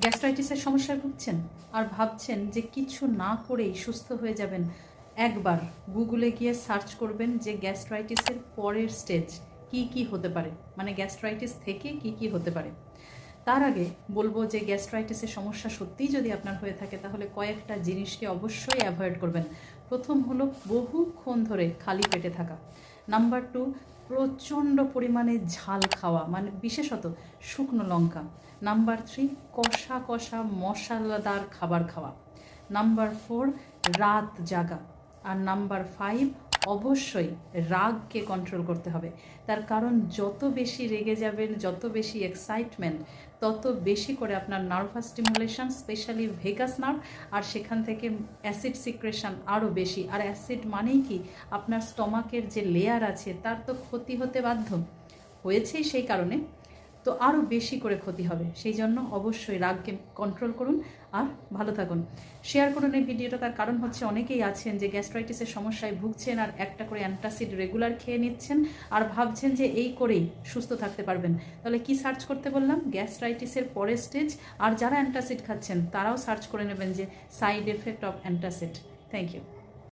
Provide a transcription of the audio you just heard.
গ্যাস্ট্রাইটিসের সমস্যায় ভুগছেন আর ভাবছেন যে কিছু না করেই সুস্থ হয়ে যাবেন, একবার গুগলে গিয়ে সার্চ করবেন যে গ্যাস্ট্রাইটিসের পরের স্টেজ কি কি হতে পারে, মানে গ্যাস্ট্রাইটিস থেকে কি কি হতে পারে। তার আগে বলবো যে গ্যাস্ট্রাইটিসের সমস্যা সত্যিই যদি আপনার হয়ে থাকে তাহলে কয়েকটা জিনিসকে অবশ্যই অ্যাভয়েড করবেন। প্রথম হলো বহুক্ষণ ধরে খালি পেটে থাকা। নাম্বার 2, প্রচণ্ড পরিমাণে ঝাল খাওয়া, মানে বিশেষত শুকনো লঙ্কা। নাম্বার 3, কষা কষা মশলাদার খাবার খাওয়া। নাম্বার 4, রাত জাগা। আর নাম্বার 5, অবশ্যই রাগকে কন্ট্রোল করতে হবে। তার কারণ যত বেশি রেগে যাবেন, যত বেশি এক্সাইটমেন্ট, তত বেশি করে আপনার nervous stimulation, specially vagus nerve, আর সেখান থেকে অ্যাসিড সিক্রেশন আরও বেশি। আর অ্যাসিড মানেই কি, আপনার স্টমাকের যে লেয়ার আছে তার তো ক্ষতি হতে বাধ্য, হয়েছেই সেই কারণে, তো আরও বেশি করে ক্ষতি হবে। সেই জন্য অবশ্যই রাগকে কন্ট্রোল করুন আর ভালো থাকুন। শেয়ার করুন এই ভিডিওটা, তার কারণ হচ্ছে অনেকেই আছেন যে গ্যাস্ট্রাইটিসের সমস্যায় ভুগছেন আর একটা করে অ্যান্টাসিড রেগুলার খেয়ে নিচ্ছেন আর ভাবছেন যে এই করেই সুস্থ থাকতে পারবেন। তাহলে কি সার্চ করতে বললাম? গ্যাস্ট্রাইটিসের পরের স্টেজ। আর যারা অ্যান্টাসিড খাচ্ছেন তারাও সার্চ করে নেবেন যে side effect of antacid. Thank you.